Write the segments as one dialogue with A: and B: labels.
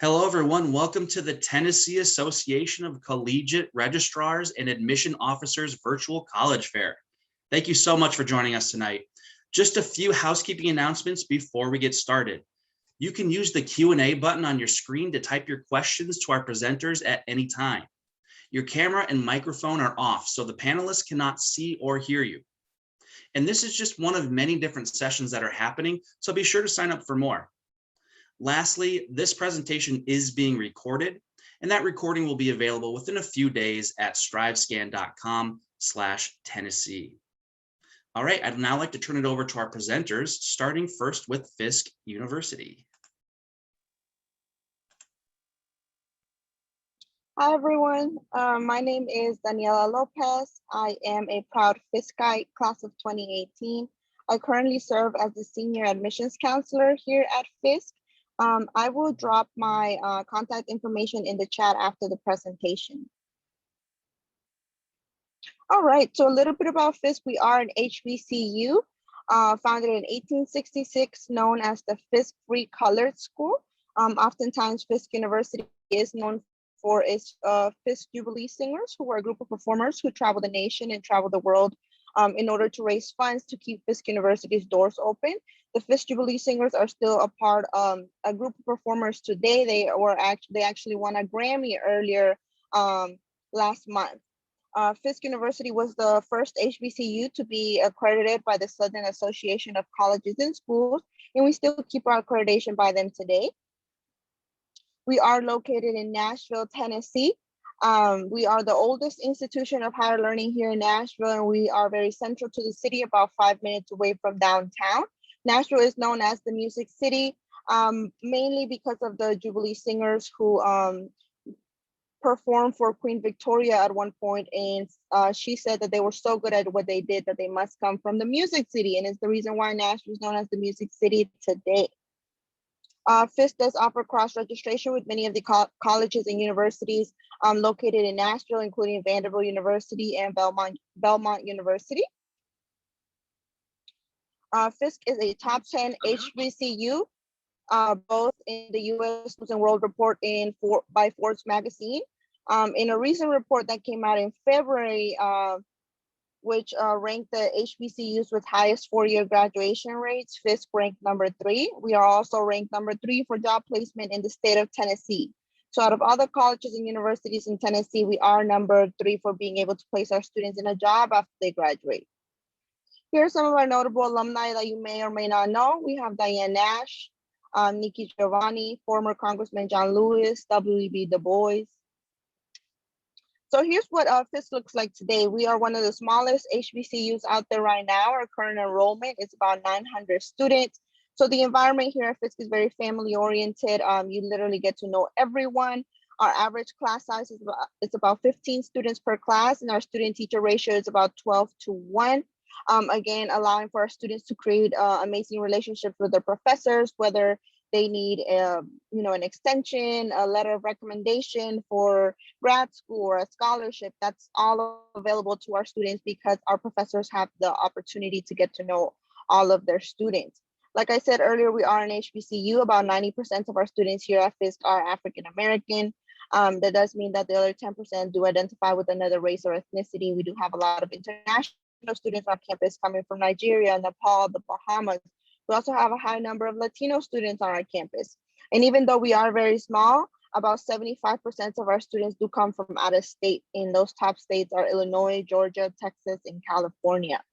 A: Hello, everyone. Welcome to the Tennessee Association of Collegiate Registrars and Admission Officers Virtual College Fair. Thank you so much for joining us tonight. Just a few housekeeping announcements before we get started. You can use the Q&A button on your screen to type your questions to our presenters at any time. Your camera and microphone are off, so the panelists cannot see or hear you. And this is just one of many different sessions that are happening, so be sure to sign up for more. Lastly, this presentation is being recorded, and that recording will be available within a few days at strivescan.com/Tennessee. All right, I'd now like to turn it over to our presenters, starting first with Fisk University.
B: Hi, everyone. My name is Daniela Lopez. I am a proud Fiskite, class of 2018. I currently serve as the senior admissions counselor here at Fisk. I will drop my contact information in the chat after the presentation. All right, so a little bit about Fisk. We are an HBCU founded in 1866, known as the Fisk Free Colored School. Oftentimes, Fisk University is known for its Fisk Jubilee Singers, who are a group of performers who travel the nation and travel the world in order to raise funds to keep Fisk University's doors open. The Fisk Jubilee Singers are still a part of a group of performers today. They actually won a Grammy earlier last month. Fisk University was the first HBCU to be accredited by the Southern Association of Colleges and Schools, and we still keep our accreditation by them today. We are located in Nashville, Tennessee. We are the oldest institution of higher learning here in Nashville, and we are very central to the city, about 5 minutes away from downtown. Nashville is known as the Music City, mainly because of the Jubilee Singers who performed for Queen Victoria at one point, and she said that they were so good at what they did that they must come from the Music City, and it's the reason why Nashville is known as the Music City today. Fisk does offer cross-registration with many of the colleges and universities located in Nashville, including Vanderbilt University and Belmont University. Fisk is a top 10 HBCU, both in the U.S. News and World Report by Forbes magazine. In a recent report that came out in February, which ranked the HBCUs with highest four-year graduation rates, Fisk ranked number 3. We are also ranked number 3 for job placement in the state of Tennessee. So out of all the colleges and universities in Tennessee, we are number 3 for being able to place our students in a job after they graduate. Here are some of our notable alumni that you may or may not know. We have Diane Nash, Nikki Giovanni, former Congressman John Lewis, W.E.B. Du Bois. So here's what Fisk looks like today. We are one of the smallest HBCUs out there right now. Our current enrollment is about 900 students. So the environment here at Fisk is very family oriented. You literally get to know everyone. Our average class size is about 15 students per class, and our student teacher ratio is about 12:1. Again, allowing for our students to create amazing relationships with their professors, whether they need an extension, a letter of recommendation for grad school or a scholarship. That's all available to our students because our professors have the opportunity to get to know all of their students. Like I said earlier, we are an HBCU. About 90% of our students here at Fisk are African American. That does mean that the other 10% do identify with another race or ethnicity. We do have a lot of international students on campus coming from Nigeria, Nepal, the Bahamas. We also have a high number of Latino students on our campus. And even though we are very small, about 75% of our students do come from out of state. And those top states are Illinois, Georgia, Texas, and California.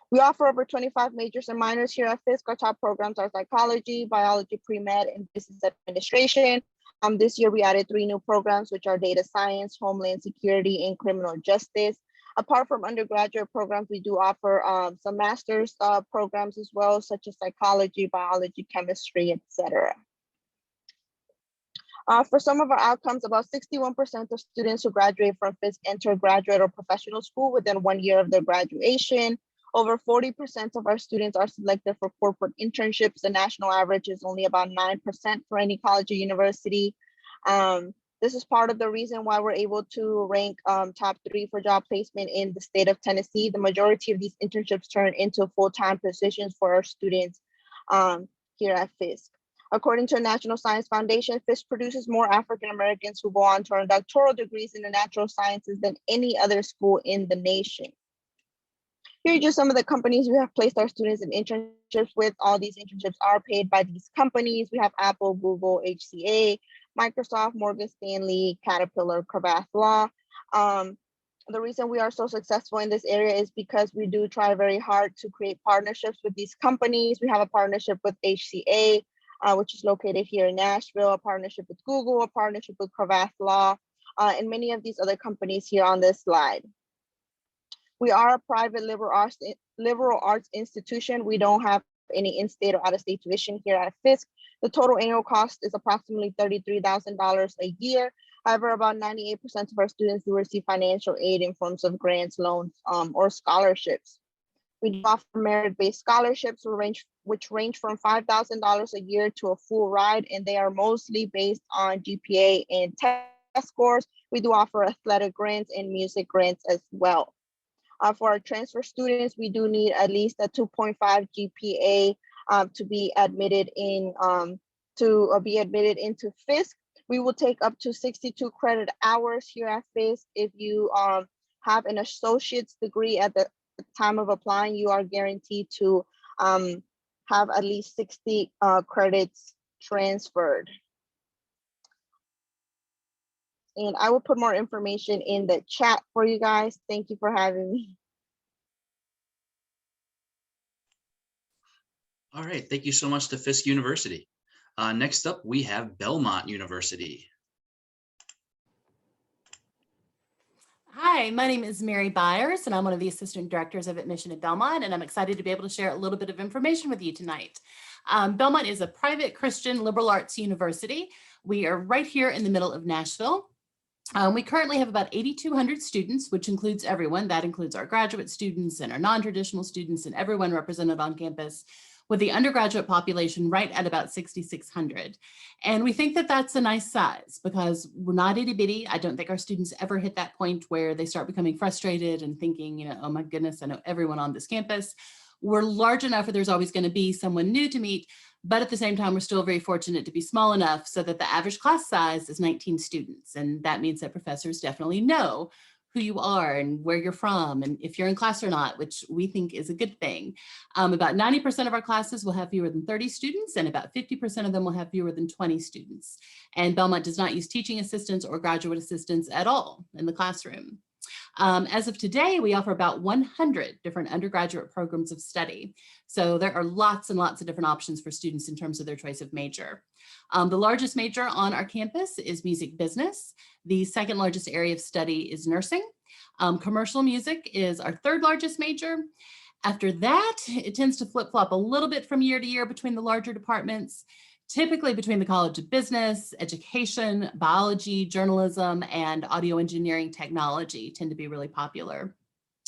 B: We offer over 25 majors and minors here at Fisk. Our top programs are psychology, biology, pre-med, and business administration. This year, we added 3 new programs, which are data science, homeland security, and criminal justice. Apart from undergraduate programs, we do offer some master's programs as well, such as psychology, biology, chemistry, etc. For some of our outcomes, about 61% of students who graduate from Fisk enter graduate or professional school within 1 year of their graduation. Over 40% of our students are selected for corporate internships. The national average is only about 9% for any college or university. This is part of the reason why we're able to rank top 3 for job placement in the state of Tennessee. The majority of these internships turn into full-time positions for our students here at Fisk. According to the National Science Foundation, Fisk produces more African Americans who go on to earn doctoral degrees in the natural sciences than any other school in the nation. Here are just some of the companies we have placed our students in internships with. All these internships are paid by these companies. We have Apple, Google, HCA, Microsoft, Morgan Stanley, Caterpillar, Cravath Law. The reason we are so successful in this area is because we do try very hard to create partnerships with these companies. We have a partnership with HCA, which is located here in Nashville, a partnership with Google, a partnership with Cravath Law, and many of these other companies here on this slide. We are a private liberal arts institution. We don't have any in-state or out-of-state tuition here at Fisk. The total annual cost is approximately $33,000 a year. However, about 98% of our students do receive financial aid in forms of grants, loans, or scholarships. We do offer merit-based scholarships, which range from $5,000 a year to a full ride, and they are mostly based on GPA and test scores. We do offer athletic grants and music grants as well. For our transfer students, we do need at least a 2.5 GPA to be admitted into Fisk. We will take up to 62 credit hours here at Fisk. If you have an associate's degree at the time of applying, you are guaranteed to have at least 60 credits transferred. And I will put more information in the chat for you guys. Thank you for having me.
A: All right, thank you so much to Fisk University. Next up, we have Belmont University.
C: Hi, my name is Mary Byers, and I'm one of the Assistant Directors of Admission at Belmont, and I'm excited to be able to share a little bit of information with you tonight. Belmont is a private Christian liberal arts university. We are right here in the middle of Nashville. We currently have about 8,200 students, which includes everyone. That includes our graduate students and our non-traditional students and everyone represented on campus, with the undergraduate population right at about 6,600. And we think that that's a nice size because we're not itty bitty. I don't think our students ever hit that point where they start becoming frustrated and thinking, you know, oh my goodness, I know everyone on this campus. We're large enough where there's always going to be someone new to meet, but at the same time, we're still very fortunate to be small enough so that the average class size is 19 students. And that means that professors definitely know who you are and where you're from and if you're in class or not, which we think is a good thing. About 90% of our classes will have fewer than 30 students, and about 50% of them will have fewer than 20 students. And Belmont does not use teaching assistants or graduate assistants at all in the classroom. As of today, we offer about 100 different undergraduate programs of study. So there are lots and lots of different options for students in terms of their choice of major. The largest major on our campus is music business. The second largest area of study is nursing. Commercial music is our third largest major. After that, it tends to flip-flop a little bit from year to year between the larger departments. Typically between the College of Business, Education, Biology, Journalism, and Audio Engineering Technology tend to be really popular.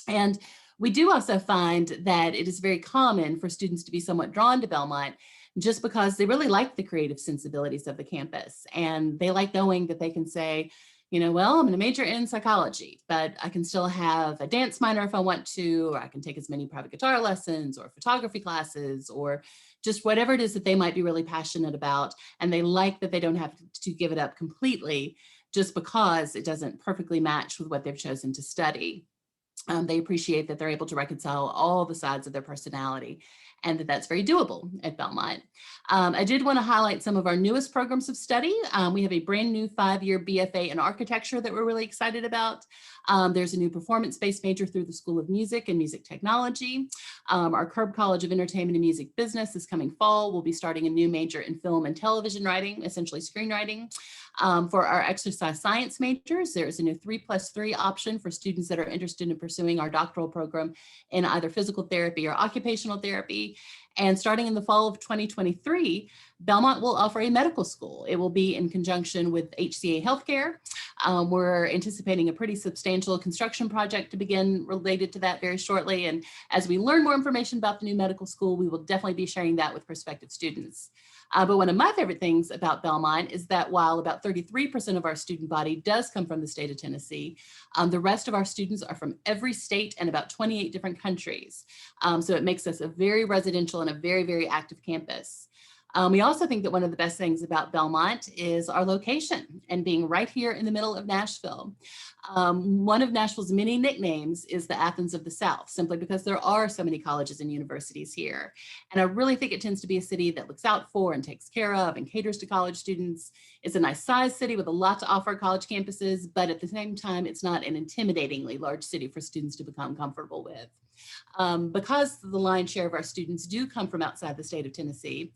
C: And we do also find that it is very common for students to be somewhat drawn to Belmont just because they really like the creative sensibilities of the campus. And they like knowing that they can say, you know, well, I'm going to major in psychology, but I can still have a dance minor if I want to, or I can take as many private guitar lessons or photography classes, or just whatever it is that they might be really passionate about. And they like that they don't have to give it up completely just because it doesn't perfectly match with what they've chosen to study. They appreciate that they're able to reconcile all the sides of their personality and that that's very doable at Belmont. I did want to highlight some of our newest programs of study. We have a brand new 5-year BFA in architecture that we're really excited about. There's a new performance-based major through the School of Music and Music Technology. Our Curb College of Entertainment and Music Business is coming fall. We'll be starting a new major in film and television writing, essentially screenwriting. For our exercise science majors, there's a new 3+3 option for students that are interested in pursuing our doctoral program in either physical therapy or occupational therapy. And starting in the fall of 2023, Belmont will offer a medical school. It will be in conjunction with HCA Healthcare. We're anticipating a pretty substantial construction project to begin related to that very shortly. And as we learn more information about the new medical school, we will definitely be sharing that with prospective students. But one of my favorite things about Belmont is that while about 33% of our student body does come from the state of Tennessee, the rest of our students are from every state and about 28 different countries. So it makes us a very residential and a very, very active campus. We also think that one of the best things about Belmont is our location and being right here in the middle of Nashville. One of Nashville's many nicknames is the Athens of the South, simply because there are so many colleges and universities here. And I really think it tends to be a city that looks out for and takes care of and caters to college students. It's a nice sized city with a lot to offer college campuses, but at the same time, it's not an intimidatingly large city for students to become comfortable with. Because the lion's share of our students do come from outside the state of Tennessee.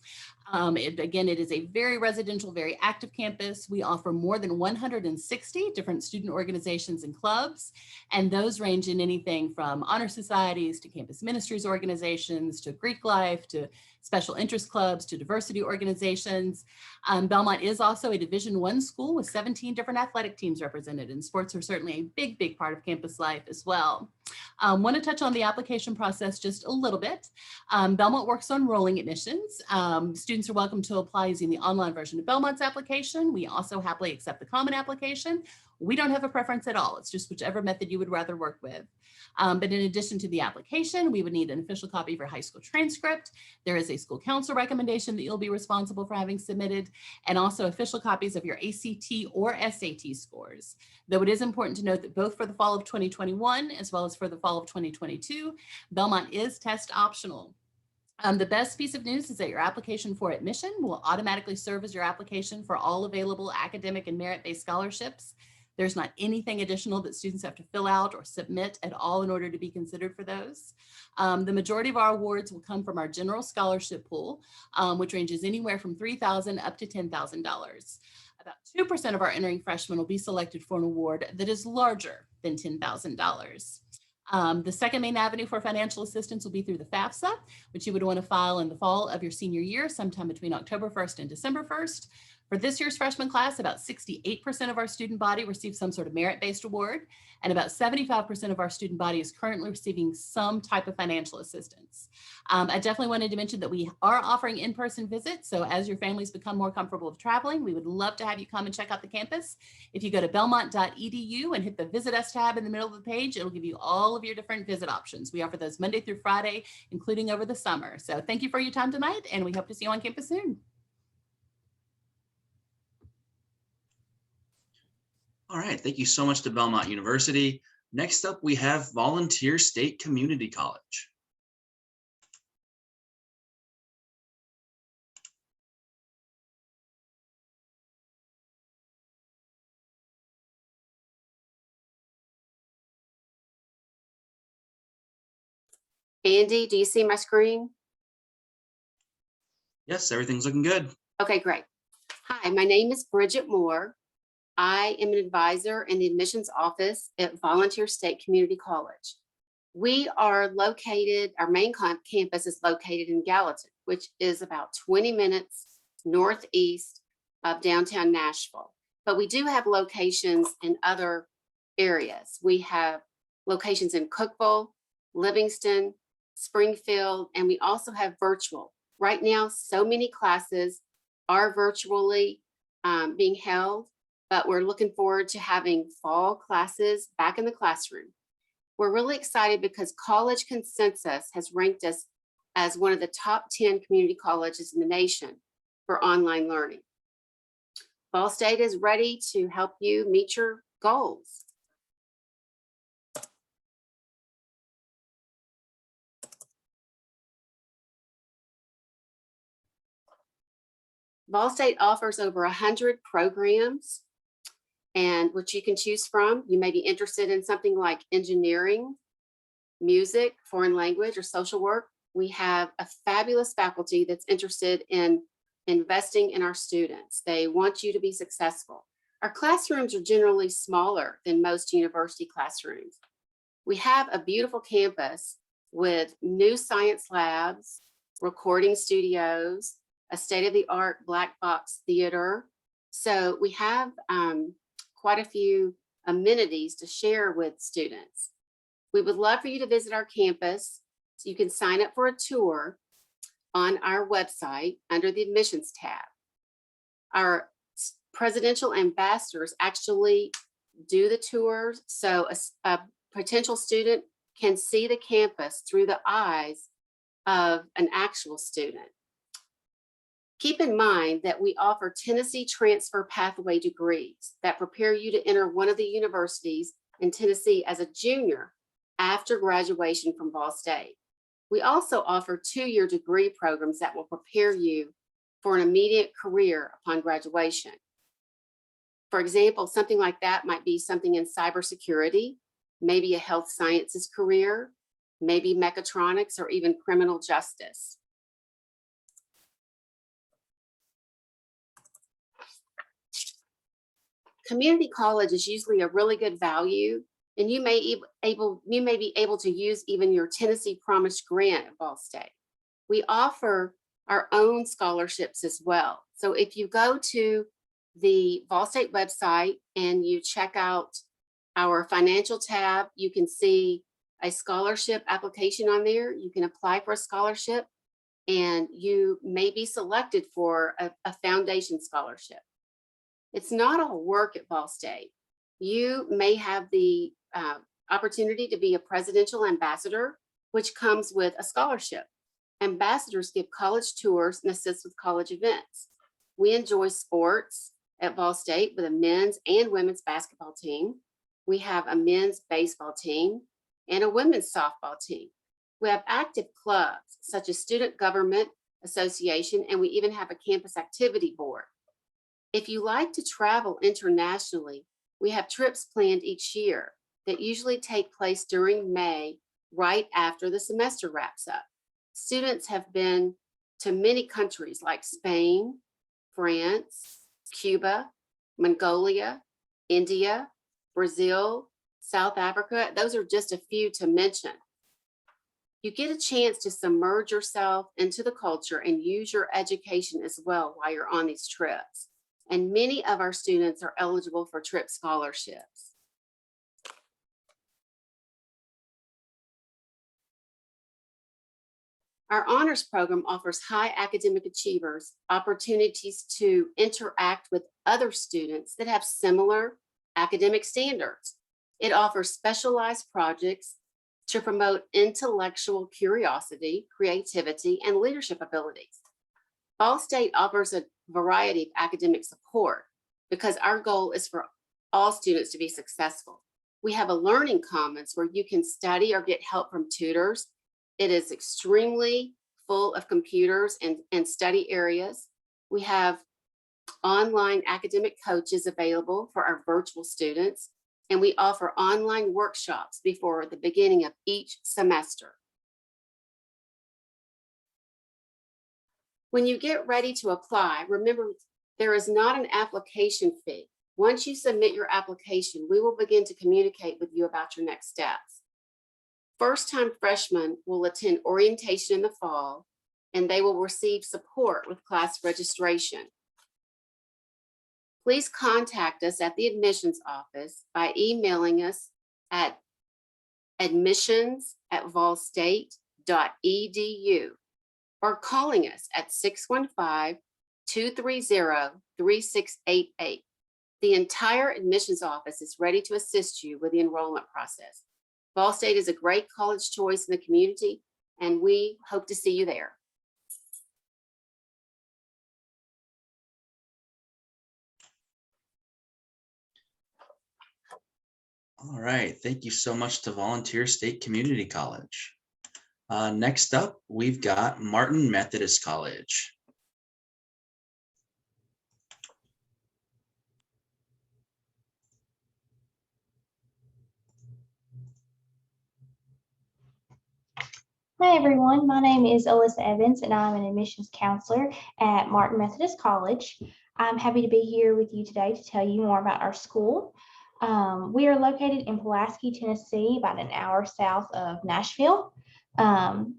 C: Again, it is a very residential, very active campus. We offer more than 160 different student organizations and clubs, and those range in anything from honor societies to campus ministries organizations to Greek life to special interest clubs to diversity organizations. Belmont is also a Division I school with 17 different athletic teams represented, and sports are certainly a big, big part of campus life as well. Want to touch on the application process just a little bit. Belmont works on rolling admissions. Students are welcome to apply using the online version of Belmont's application. We also happily accept the common application. We don't have a preference at all. It's just whichever method you would rather work with. But in addition to the application, we would need an official copy of your high school transcript. There is a school council recommendation that you'll be responsible for having submitted, and also official copies of your ACT or SAT scores. Though it is important to note that both for the fall of 2021 as well as for the fall of 2022, Belmont is test optional. The best piece of news is that your application for admission will automatically serve as your application for all available academic and merit-based scholarships. There's not anything additional that students have to fill out or submit at all in order to be considered for those. The majority of our awards will come from our general scholarship pool, which ranges anywhere from $3,000 up to $10,000. About 2% of our entering freshmen will be selected for an award that is larger than $10,000. The second main avenue for financial assistance will be through the FAFSA, which you would want to file in the fall of your senior year, sometime between October 1st and December 1st. For this year's freshman class, about 68% of our student body received some sort of merit-based award, and about 75% of our student body is currently receiving some type of financial assistance. I definitely wanted to mention that we are offering in-person visits, so as your families become more comfortable with traveling, we would love to have you come and check out the campus. If you go to belmont.edu and hit the Visit Us tab in the middle of the page, it'll give you all of your different visit options. We offer those Monday through Friday, including over the summer. So thank you for your time tonight, and we hope to see you on campus soon.
A: All right, thank you so much to Belmont University. Next up, we have Volunteer State Community College.
D: Andy, do you see my screen?
A: Yes, everything's looking good.
D: Okay, great. Hi, my name is Bridget Moore. I am an advisor in the admissions office at Volunteer State Community College. We are located, our main campus is located in Gallatin, which is about 20 minutes northeast of downtown Nashville. But we do have locations in other areas. We have locations in Cookeville, Livingston, Springfield, and we also have virtual. Right now, so many classes are virtually being held, but we're looking forward to having fall classes back in the classroom. We're really excited because College Consensus has ranked us as one of the top 10 community colleges in the nation for online learning. Ball State is ready to help you meet your goals. Ball State offers over 100 programs and which you can choose from. You may be interested in something like engineering, music, foreign language, or social work. We have a fabulous faculty that's interested in investing in our students. They want you to be successful. Our classrooms are generally smaller than most university classrooms. We have a beautiful campus with new science labs, recording studios, a state-of-the-art black box theater. So we have quite a few amenities to share with students. We would love for you to visit our campus. So you can sign up for a tour on our website under the admissions tab. Our presidential ambassadors actually do the tours, so a potential student can see the campus through the eyes of an actual student. Keep in mind that we offer Tennessee transfer pathway degrees that prepare you to enter one of the universities in Tennessee as a junior after graduation from Ball State. We also offer 2-year degree programs that will prepare you for an immediate career upon graduation. For example, something like that might be something in cybersecurity, maybe a health sciences career, maybe mechatronics, or even criminal justice. Community college is usually a really good value, and you may be able to use even your Tennessee Promise grant at Ball State. We offer our own scholarships as well. So if you go to the Ball State website and you check out our financial tab, you can see a scholarship application on there. You can apply for a scholarship, and you may be selected for a foundation scholarship. It's not all work at Ball State. You may have the opportunity to be a presidential ambassador, which comes with a scholarship. Ambassadors give college tours and assist with college events. We enjoy sports at Ball State with a men's and women's basketball team. We have a men's baseball team and a women's softball team. We have active clubs such as Student Government Association, and we even have a campus activity board. If you like to travel internationally, we have trips planned each year that usually take place during May, right after the semester wraps up. Students have been to many countries like Spain, France, Cuba, Mongolia, India, Brazil, South Africa. Those are just a few to mention. You get a chance to submerge yourself into the culture and use your education as well while you're on these trips. And many of our students are eligible for trip scholarships. Our honors program offers high academic achievers opportunities to interact with other students that have similar academic standards. It offers specialized projects to promote intellectual curiosity, creativity, and leadership abilities. Ball State offers a variety of academic support because our goal is for all students to be successful. We have a learning commons where you can study or get help from tutors. It is extremely full of computers and study areas. We have online academic coaches available for our virtual students, and we offer online workshops before the beginning of each semester. When you get ready to apply, remember there is not an application fee. Once you submit your application, we will begin to communicate with you about your next steps. First-time freshmen will attend orientation in the fall, and they will receive support with class registration. Please contact us at the admissions office by emailing us at admissions@valstate.edu or calling us at 615-230-3688. The entire admissions office is ready to assist you with the enrollment process. Ball State is a great college choice in the community, and we hope to see you there.
A: All right, thank you so much to Volunteer State Community College. Next up, we've got Martin Methodist College.
E: Hi everyone, my name is Alyssa Evans and I'm an admissions counselor at Martin Methodist College. I'm happy to be here with you today to tell you more about our school. We are located in Pulaski, Tennessee, about an hour south of Nashville.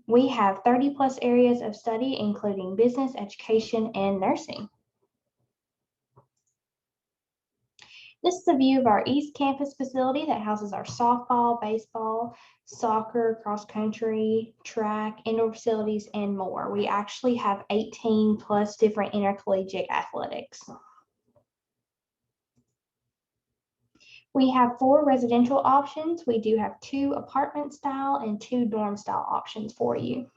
E: We have 30 plus areas of study, including business, education, and nursing. This is a view of our East Campus facility that houses our softball, baseball, soccer, cross country, track, indoor facilities, and more. We actually have 18 plus different intercollegiate athletics. We have 4 residential options. We do have 2 apartment style and 2 dorm style options for you.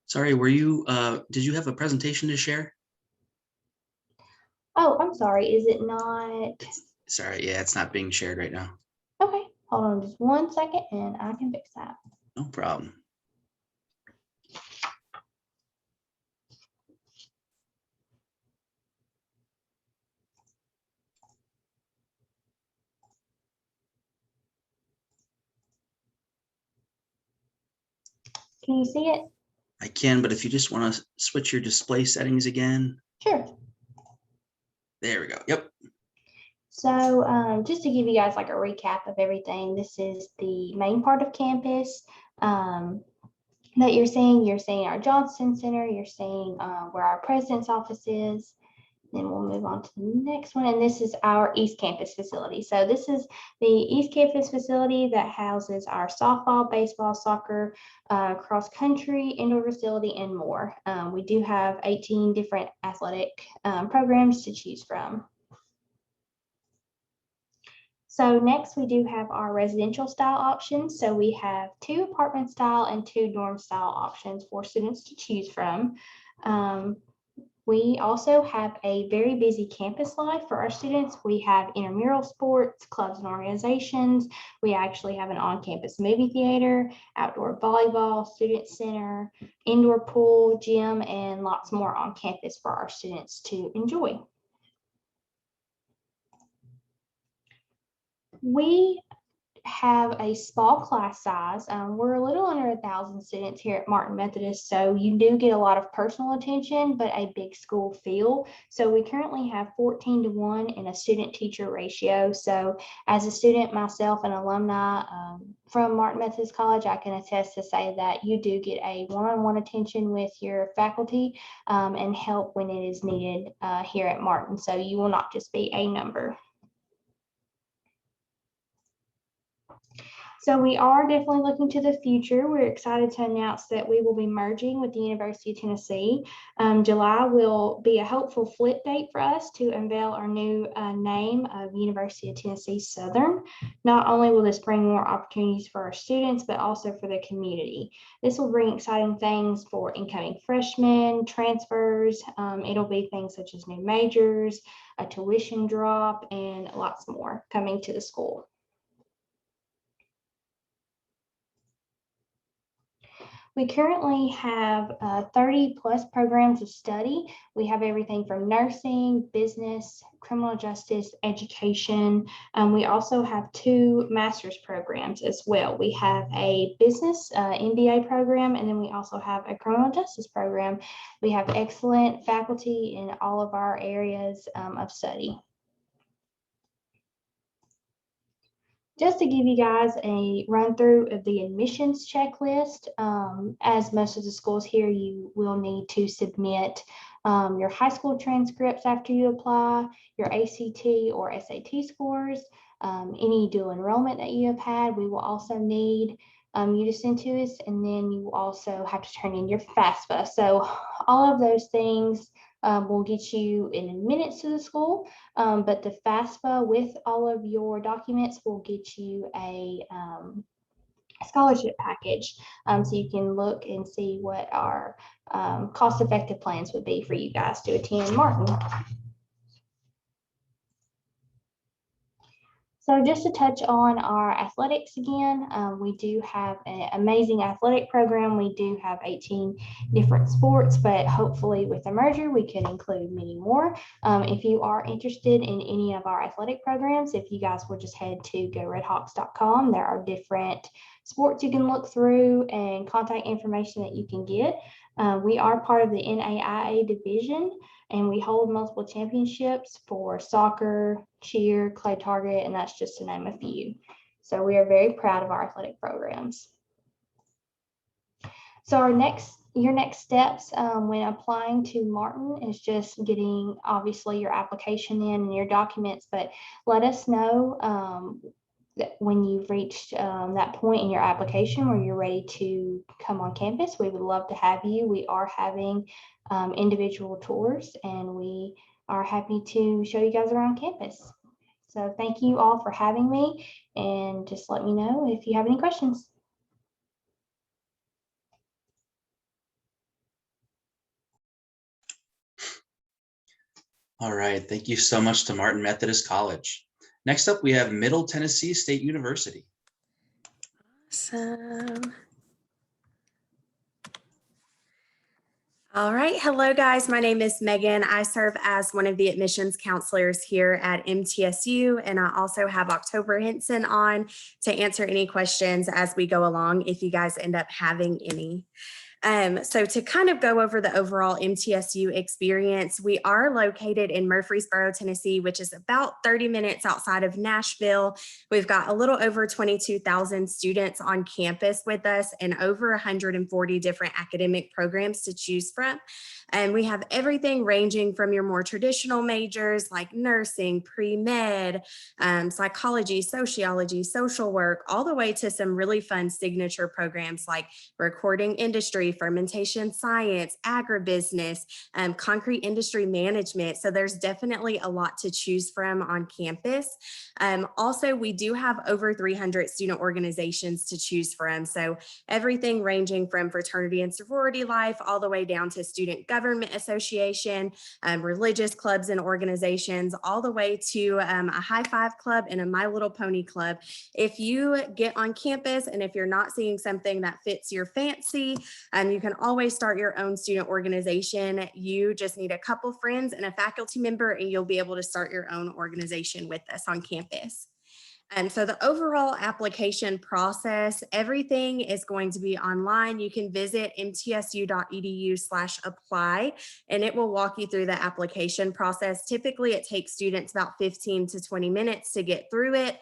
A: Sorry, were you, did you have a presentation to share?
E: Oh, I'm sorry. Is it not?
A: Sorry, yeah, it's not being shared right now.
E: Okay, hold on just 1 second and I can fix that.
A: No problem.
E: Can you see it?
A: I can, but if you just want to switch your display settings again,
E: Sure.
A: there we go. Yep.
E: So just to give you guys like a recap of everything, this is the main part of campus that you're seeing. You're seeing our Johnston Center. You're seeing where our president's office is. Then we'll move on to the next one. And this is our East Campus facility. So this is the East Campus facility that houses our softball, baseball, soccer, cross country, indoor facility, and more. We do have 18 different athletic programs to choose from. So next we do have our residential style options. So we have 2 apartment style and 2 dorm style options for students to choose from. We also have a very busy campus life for our students. We have intramural sports, clubs and organizations. We actually have an on-campus movie theater, outdoor volleyball, student center, indoor pool, gym, and lots more on campus for our students to enjoy. We have a small class size. We're a little under 1,000 students here at Martin Methodist, so you do get a lot of personal attention, but a big school feel. So we currently have 14:1 in a student-teacher ratio. So as a student myself, an alumni from Martin Methodist College, I can attest to say that you do get a one-on-one attention with your faculty and help when it is needed here at Martin. So you will not just be a number. So we are definitely looking to the future. We're excited to announce that we will be merging with the University of Tennessee. July will be a hopeful flip date for us to unveil our new name of University of Tennessee Southern. Not only will this bring more opportunities for our students, but also for the community. This will bring exciting things for incoming freshmen, transfers. It'll be things such as new majors, a tuition drop, and lots more coming to the school. We currently have 30 plus programs of study. We have everything from nursing, business, criminal justice, education. We also have 2 master's programs as well. We have a business MBA program, and then we also have a criminal justice program. We have excellent faculty in all of our areas of study. Just to give you guys a run through of the admissions checklist, as most of the schools here, you will need to submit your high school transcripts after you apply, your ACT or SAT scores, any dual enrollment that you have had. We will also need you to send to us, and then you also have to turn in your FAFSA. So all of those things will get you in admittance to the school, but the FAFSA with all of your documents will get you a scholarship package, so you can look and see what our cost-effective plans would be for you guys to attend Martin. So just to touch on our athletics again, we do have an amazing athletic program. We do have 18 different sports, but hopefully with the merger, we can include many more. If you are interested in any of our athletic programs, if you guys would just head to goredhawks.com, there are different sports you can look through and contact information that you can get. We are part of the NAIA division, and we hold multiple championships for soccer, cheer, clay target, and that's just to name a few. So we are very proud of our athletic programs. So your next steps when applying to Martin is just getting obviously your application in and your documents, but let us know that when you've reached that point in your application where you're ready to come on campus. We would love to have you. We are having individual tours, and we are happy to show you guys around campus. So thank you all for having me, and just let me know if you have any questions.
A: All right, thank you so much to Martin Methodist College. Next up, we have Middle Tennessee State University.
F: Awesome. All right. Hello, guys. My name is Megan. I serve as one of the admissions counselors here at MTSU, and I also have October Henson on to answer any questions as we go along if you guys end up having any. So to kind of go over the overall MTSU experience, we are located in Murfreesboro, Tennessee, which is about 30 minutes outside of Nashville. We've got a little over 22,000 students on campus with us and over 140 different academic programs to choose from. And we have everything ranging from your more traditional majors like nursing, pre-med, psychology, sociology, social work, all the way to some really fun signature programs like recording industry, fermentation science, agribusiness, concrete industry management. So there's definitely a lot to choose from on campus. Also, we do have over 300 student organizations to choose from. So everything ranging from fraternity and sorority life all the way down to student government association, religious clubs and organizations, all the way to a high five club and a My Little Pony club. If you get on campus and if you're not seeing something that fits your fancy, you can always start your own student organization. You just need a couple friends and a faculty member, and you'll be able to start your own organization with us on campus. And so the overall application process, everything is going to be online. You can visit mtsu.edu/apply, and it will walk you through the application process. Typically, it takes students about 15 to 20 minutes to get through it.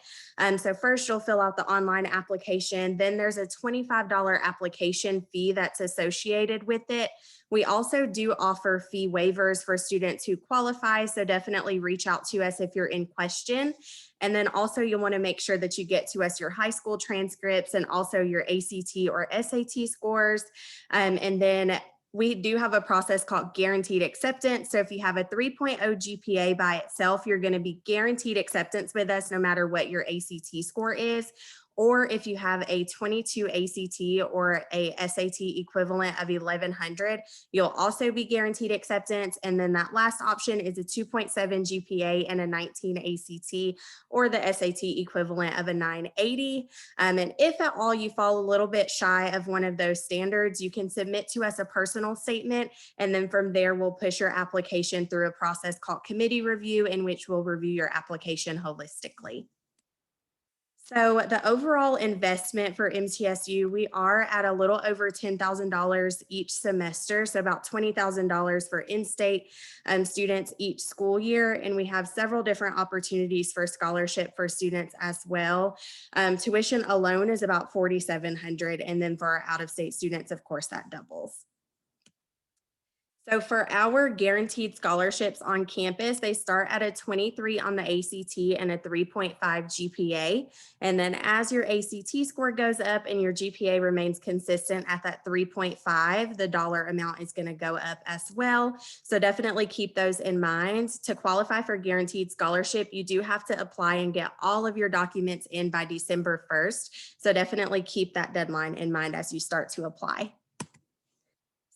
F: So first you'll fill out the online application. Then there's a $25 application fee that's associated with it. We also do offer fee waivers for students who qualify. So definitely reach out to us if you're in question. And then also you'll want to make sure that you get to us your high school transcripts and also your ACT or SAT scores. And then we do have a process called guaranteed acceptance. So if you have a 3.0 GPA by itself, you're going to be guaranteed acceptance with us no matter what your ACT score is. Or if you have a 22 ACT or a SAT equivalent of 1100, you'll also be guaranteed acceptance. And then that last option is a 2.7 GPA and a 19 ACT or the SAT equivalent of a 980. And if at all you fall a little bit shy of one of those standards, you can submit to us a personal statement. And then from there, we'll push your application through a process called committee review, in which we'll review your application holistically. So the overall investment for MTSU, we are at a little over $10,000 each semester, so about $20,000 for in-state students each school year. And we have several different opportunities for scholarship for students as well. Tuition alone is about $4,700. And then for our out-of-state students, of course, that doubles. So for our guaranteed scholarships on campus, they start at a 23 on the ACT and a 3.5 GPA. And then as your ACT score goes up and your GPA remains consistent at that 3.5, the dollar amount is going to go up as well. So definitely keep those in mind. To qualify for guaranteed scholarship, you do have to apply and get all of your documents in by December 1st. So definitely keep that deadline in mind as you start to apply.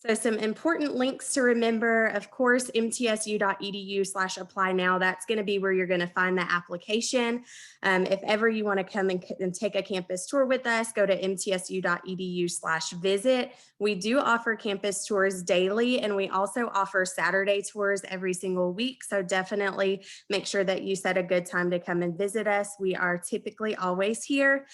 F: So some important links to remember, of course, mtsu.edu/apply now. That's going to be where you're going to find the application. If ever you want to come and take a campus tour with us, go to mtsu.edu/visit. We do offer campus tours daily, and we also offer Saturday tours every single week. So definitely make sure that you set a good time to come and visit us. We are typically always here.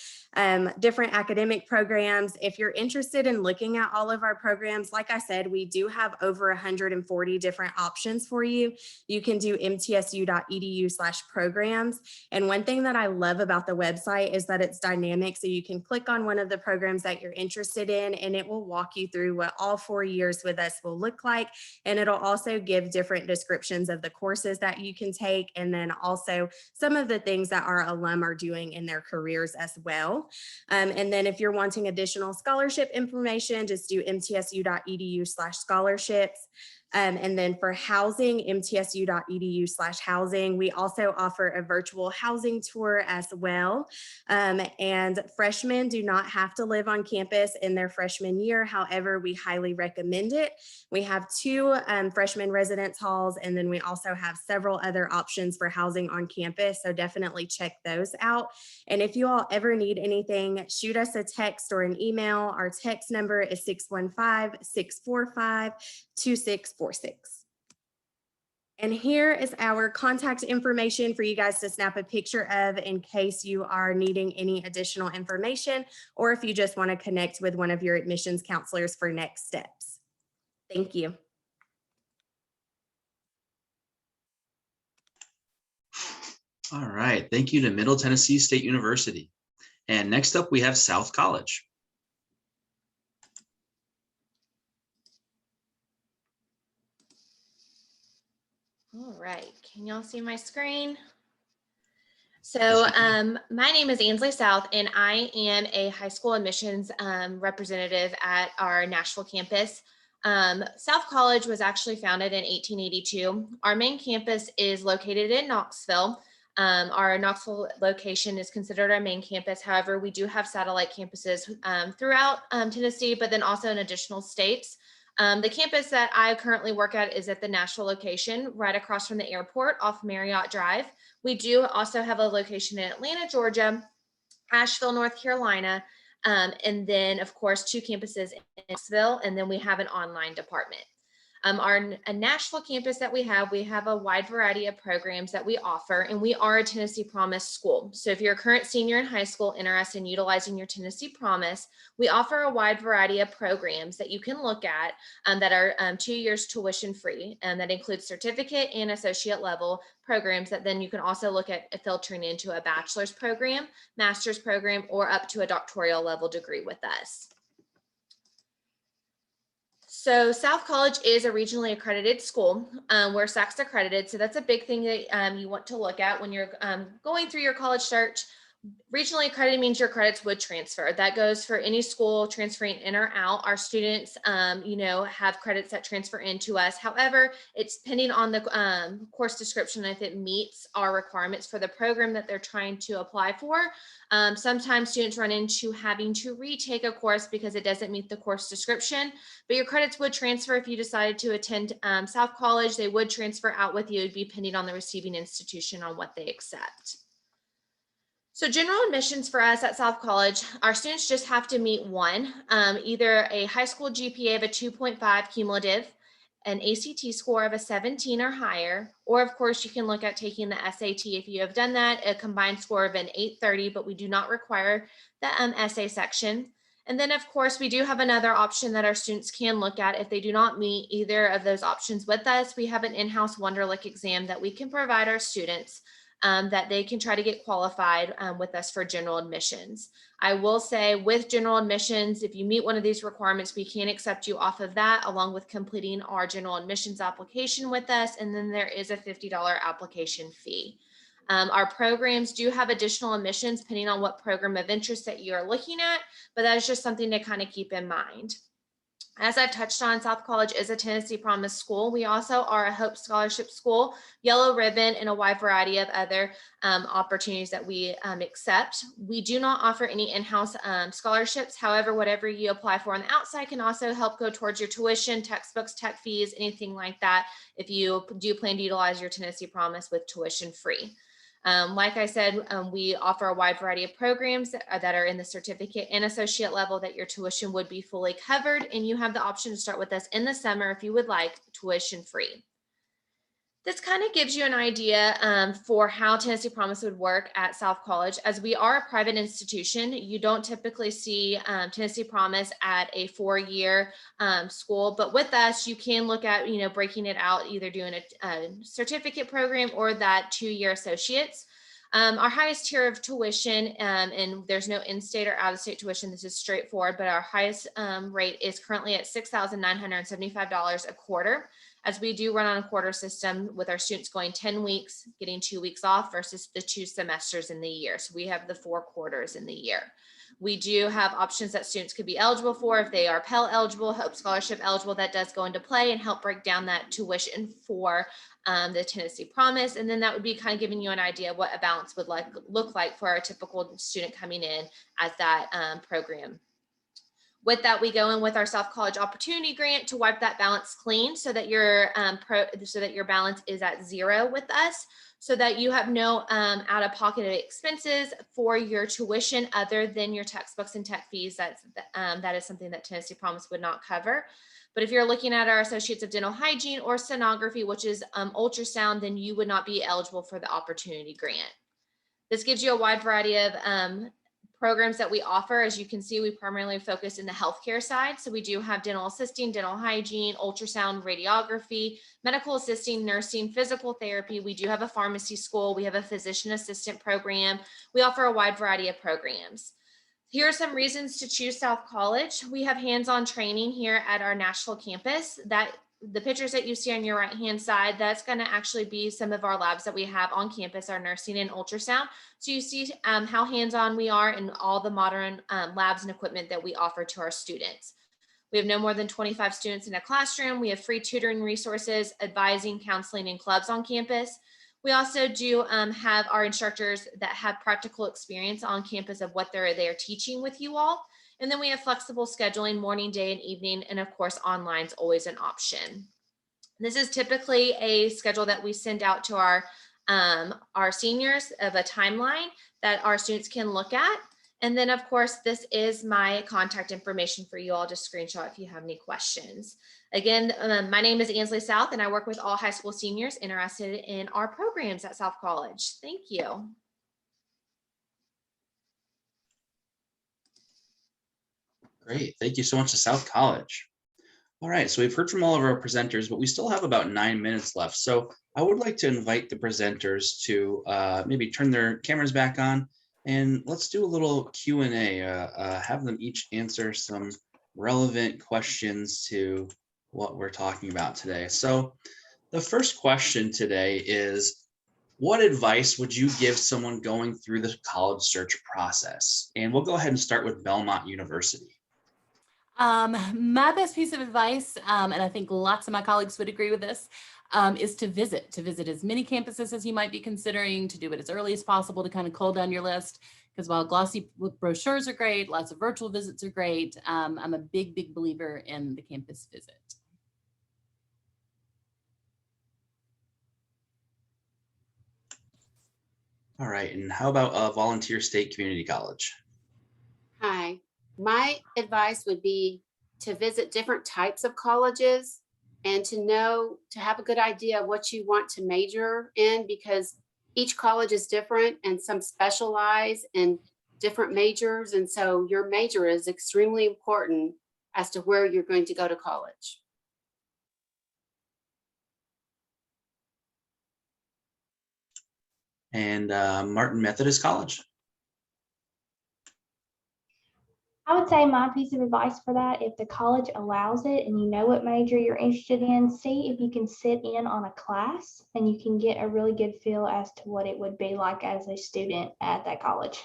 F: Different academic programs. If you're interested in looking at all of our programs, like I said, we do have over 140 different options for you. You can do mtsu.edu/programs. And one thing that I love about the website is that it's dynamic. So you can click on one of the programs that you're interested in, and it will walk you through what all 4 years with us will look like. And it'll also give different descriptions of the courses that you can take, and then also some of the things that our alum are doing in their careers as well. And then if you're wanting additional scholarship information, just do mtsu.edu/scholarships. And then for housing, mtsu.edu/housing, we also offer a virtual housing tour as well. And freshmen do not have to live on campus in their freshman year. However, we highly recommend it. We have 2 freshman residence halls, and then we also have several other options for housing on campus. So definitely check those out. And if you all ever need anything, shoot us a text or an email. Our text number is 615-645-2646. And here is our contact information for you guys to snap a picture of in case you are needing any additional information, or if you just want to connect with one of your admissions counselors for next steps. Thank you.
A: All right, thank you to Middle Tennessee State University. And next up, we have South College.
G: All right, can y'all see my screen? So my name is Ansley South, and I am a high school admissions representative at our Nashville campus. South College was actually founded in 1882. Our main campus is located in Knoxville. Our Knoxville location is considered our main campus. However, we do have satellite campuses throughout Tennessee, but then also in additional states. The campus that I currently work at is at the Nashville location, right across from the airport off Marriott Drive. We do also have a location in Atlanta, Georgia, Asheville, North Carolina, and then, of course, 2 campuses in Knoxville, and then we have an online department. Our Nashville campus that we have a wide variety of programs that we offer, and we are a Tennessee Promise school. So if you're a current senior in high school interested in utilizing your Tennessee Promise, we offer a wide variety of programs that you can look at that are 2 years tuition free, and that includes certificate and associate level programs that then you can also look at filtering into a bachelor's program, master's program, or up to a doctoral level degree with us. So South College is a regionally accredited school. We're SACS accredited. So that's a big thing that you want to look at when you're going through your college search. Regionally accredited means your credits would transfer. That goes for any school transferring in or out. Our students, have credits that transfer into us. However, it's depending on the course description if it meets our requirements for the program that they're trying to apply for. Sometimes students run into having to retake a course because it doesn't meet the course description, but your credits would transfer if you decided to attend South College. They would transfer out with you. It would be depending on the receiving institution on what they accept. So general admissions for us at South College, our students just have to meet one, either a high school GPA of a 2.5 cumulative, an ACT score of a 17 or higher, or of course you can look at taking the SAT if you have done that, a combined score of an 830, but we do not require the essay section. And then of course we do have another option that our students can look at if they do not meet either of those options with us. We have an in-house Wonderlic exam that we can provide our students that they can try to get qualified with us for general admissions. I will say with general admissions, if you meet one of these requirements, we can accept you off of that along with completing our general admissions application with us. And then there is a $50 application fee. Our programs do have additional admissions depending on what program of interest that you're looking at, but that is just something to kind of keep in mind. As I've touched on, South College is a Tennessee Promise school. We also are a Hope Scholarship School, Yellow Ribbon, and a wide variety of other opportunities that we accept. We do not offer any in-house scholarships. However, whatever you apply for on the outside can also help go towards your tuition, textbooks, tech fees, anything like that, if you do plan to utilize your Tennessee Promise with tuition free. Like I said, we offer a wide variety of programs that are in the certificate and associate level that your tuition would be fully covered, and you have the option to start with us in the summer if you would like, tuition free. This kind of gives you an idea for how Tennessee Promise would work at South College. As we are a private institution, you don't typically see Tennessee Promise at a 4-year school, but with us, you can look at, breaking it out, either doing a certificate program or that 2-year associates. Our highest tier of tuition, and there's no in-state or out-of-state tuition, this is straightforward, but our highest rate is currently at $6,975 a quarter, as we do run on a quarter system with our students going 10 weeks, getting 2 weeks off versus the 2 semesters in the year. So we have the 4 quarters in the year. We do have options that students could be eligible for if they are Pell eligible, Hope Scholarship eligible. That does go into play and help break down that tuition for the Tennessee Promise. And then that would be kind of giving you an idea of what a balance would look like for a typical student coming in as that program. With that, we go in with our South College Opportunity Grant to wipe that balance clean so that your balance is at zero with us, so that you have no out-of-pocket expenses for your tuition other than your textbooks and tech fees. That is something that Tennessee Promise would not cover. But if you're looking at our Associates of Dental Hygiene or Sonography, which is ultrasound, then you would not be eligible for the Opportunity Grant. This gives you a wide variety of programs that we offer. As you can see, we primarily focus in the healthcare side. So we do have dental assisting, dental hygiene, ultrasound, radiography, medical assisting, nursing, physical therapy. We do have a pharmacy school. We have a physician assistant program. We offer a wide variety of programs. Here are some reasons to choose South College. We have hands-on training here at our Nashville campus. The pictures that you see on your right-hand side, that's going to actually be some of our labs that we have on campus, our nursing and ultrasound. So you see how hands-on we are in all the modern labs and equipment that we offer to our students. We have no more than 25 students in a classroom. We have free tutoring resources, advising, counseling, and clubs on campus. We also do have our instructors that have practical experience on campus of what they're teaching with you all. And then we have flexible scheduling, morning, day, and evening. And of course, online is always an option. This is typically a schedule that we send out to our seniors of a timeline that our students can look at. And then of course, this is my contact information for you all to screenshot if you have any questions. Again, my name is Ansley South, and I work with all high school seniors interested in our programs at South College. Thank you.
A: Great. Thank you so much to South College. All right, so we've heard from all of our presenters, but we still have about 9 minutes left. So I would like to invite the presenters to maybe turn their cameras back on, and let's do a little Q&A. Have them each answer some relevant questions to what we're talking about today. So the first question today is, what advice would you give someone going through the college search process? And we'll go ahead and start with Belmont University.
C: My best piece of advice, and I think lots of my colleagues would agree with this, is to visit as many campuses as you might be considering, to do it as early as possible to kind of cull down your list. Because while glossy brochures are great, lots of virtual visits are great, I'm a big believer in the campus visit.
A: All right, and how about Volunteer State Community College?
D: Hi, my advice would be to visit different types of colleges and to have a good idea of what you want to major in, because each college is different and some specialize in different majors. And so your major is extremely important as to where you're going to go to college.
A: And Martin Methodist College.
E: I would say my piece of advice for that, if the college allows it and you know what major you're interested in, see if you can sit in on a class and you can get a really good feel as to what it would be like as a student at that college.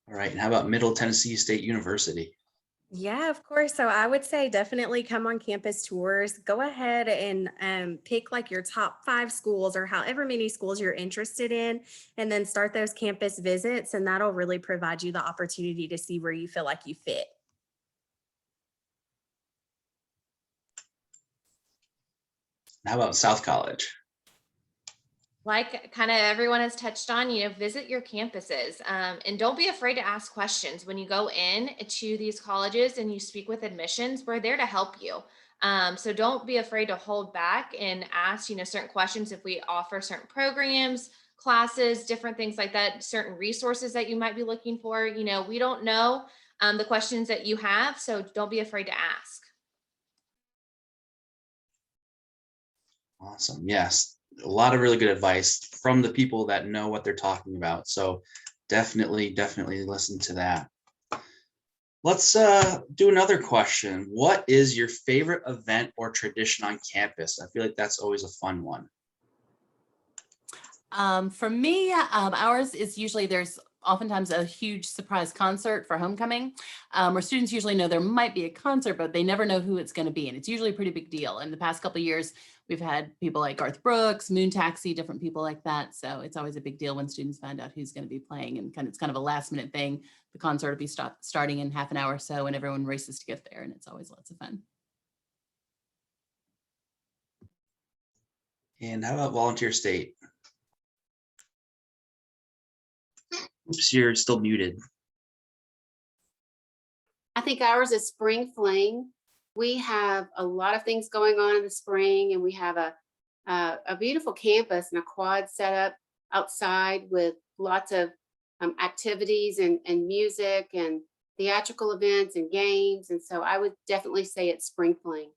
A: All right, and how about Middle Tennessee State University?
F: Yeah, of course. So I would say definitely come on campus tours. Go ahead and pick like your top 5 schools or however many schools you're interested in, and then start those campus visits. And that'll really provide you the opportunity to see where you feel like you fit.
A: How about South College?
G: Like kind of everyone has touched on, visit your campuses and don't be afraid to ask questions. When you go in to these colleges and you speak with admissions, we're there to help you. So don't be afraid to hold back and ask, certain questions. If we offer certain programs, classes, different things like that, certain resources that you might be looking for, we don't know the questions that you have. So don't be afraid to ask.
A: Awesome. Yes. A lot of really good advice from the people that know what they're talking about. So definitely listen to that. Let's do another question. What is your favorite event or tradition on campus? I feel like that's always a fun one.
C: For me, ours is usually there's oftentimes a huge surprise concert for homecoming, where students usually know there might be a concert, but they never know who it's going to be. And it's usually a pretty big deal. In the past couple of years, we've had people like Garth Brooks, Moon Taxi, different people like that. So it's always a big deal when students find out who's going to be playing, and it's kind of a last minute thing. The concert will be starting in half an hour or so, and everyone races to get there. And it's always lots of fun.
A: And how about volunteer state? Oops, you're still muted.
D: I think ours is Spring Fling. We have a lot of things going on in the spring, and we have a beautiful campus and a quad set up outside with lots of activities and music and theatrical events and games. And so I would definitely say it's Spring Fling.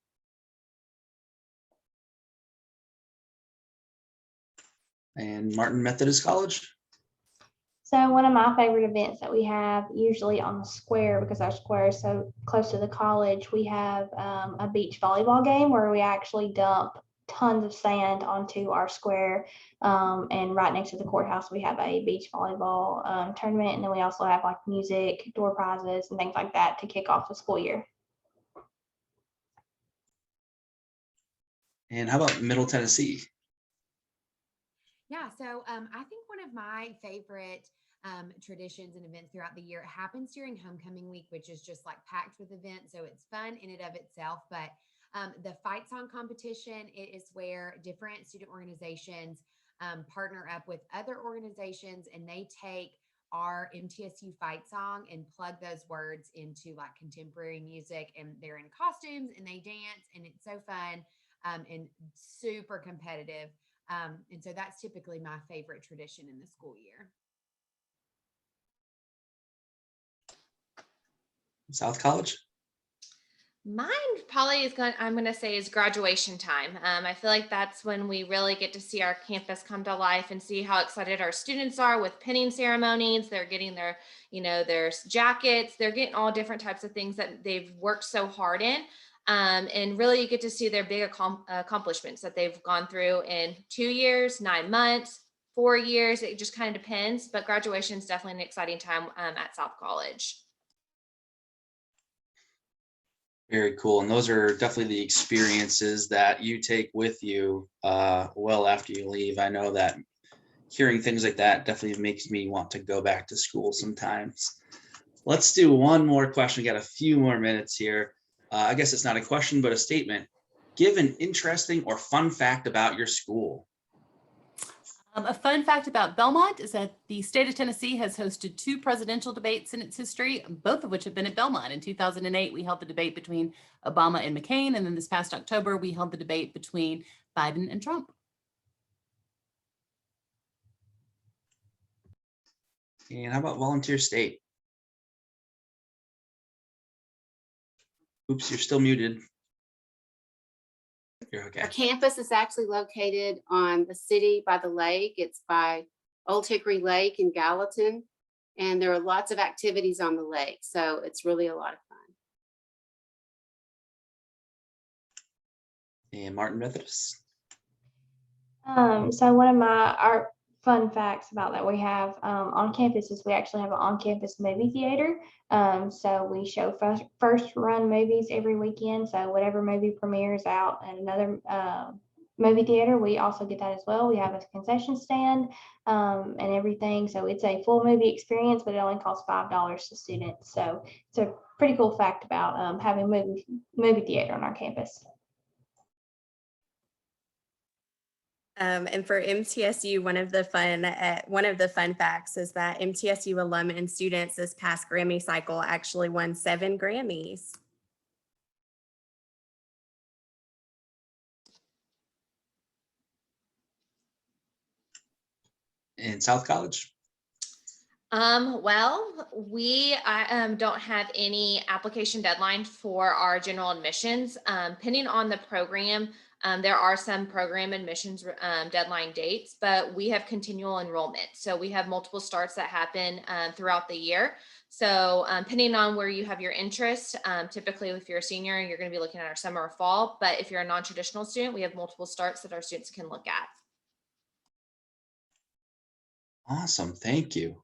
A: And Martin Methodist College?
E: So one of my favorite events that we have usually on the square, because our square is so close to the college, we have a beach volleyball game where we actually dump tons of sand onto our square. And right next to the courthouse, we have a beach volleyball tournament. And then we also have like music, door prizes, and things like that to kick off the school year.
A: And how about Middle Tennessee?
H: Yeah, so I think one of my favorite traditions and events throughout the year happens during homecoming week, which is just like packed with events. So it's fun in and of itself. But the fight song competition, it is where different student organizations partner up with other organizations, and they take our MTSU fight song and plug those words into like contemporary music, and they're in costumes and they dance, and it's so fun and super competitive. And so that's typically my favorite tradition in the school year.
A: South College?
G: Mine probably I'm going to say is graduation time. I feel like that's when we really get to see our campus come to life and see how excited our students are with pinning ceremonies. They're getting their, their jackets, they're getting all different types of things that they've worked so hard in. And really you get to see their big accomplishments that they've gone through in 2 years, 9 months, 4 years. It just kind of depends, but graduation is definitely an exciting time at South College.
A: Very cool. And those are definitely the experiences that you take with you well after you leave. I know that hearing things like that definitely makes me want to go back to school sometimes. Let's do one more question. We got a few more minutes here. I guess it's not a question, but a statement. Give an interesting or fun fact about your school.
C: A fun fact about Belmont is that the state of Tennessee has hosted 2 presidential debates in its history, both of which have been at Belmont. In 2008, we held the debate between Obama and McCain, and then this past October, we held the debate between Biden and Trump.
A: And how about volunteer state? Oops, you're still muted. You're okay.
D: Our campus is actually located on the city by the lake. It's by Old Hickory Lake in Gallatin, and there are lots of activities on the lake. So it's really a lot of fun.
A: And Martin Methodist?
E: So one of our fun facts about that we have on campus is we actually have an on-campus movie theater. So we show first run movies every weekend. So whatever movie premieres out at another movie theater, we also get that as well. We have a concession stand and everything. So it's a full movie experience, but it only costs $5 to students. So it's a pretty cool fact about having movie theater on our campus.
F: And for MTSU, one of the fun facts is that MTSU alum and students this past Grammy cycle actually won 7 Grammys.
A: In South College?
G: Well, we don't have any application deadline for our general admissions. Depending on the program, there are some program admissions deadline dates, but we have continual enrollment. So we have multiple starts that happen throughout the year. So depending on where you have your interest, typically if you're a senior, you're going to be looking at our summer or fall. But if you're a non-traditional student, we have multiple starts that our students can look at.
A: Awesome, thank you.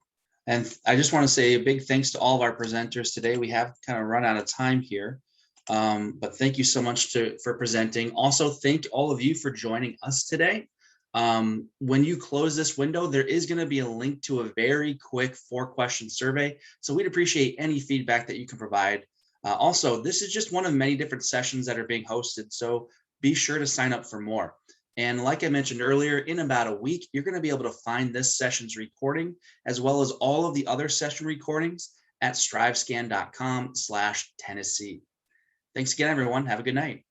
A: And I just want to say a big thanks to all of our presenters today. We have kind of run out of time here, but thank you so much for presenting. Also, thank all of you for joining us today. When you close this window, there is going to be a link to a very quick 4-question survey. So we'd appreciate any feedback that you can provide. Also, this is just one of many different sessions that are being hosted, so be sure to sign up for more. And like I mentioned earlier, in about a week, you're going to be able to find this session's recording, as well as all of the other session recordings at strivescan.com/Tennessee. Thanks again, everyone. Have a good night.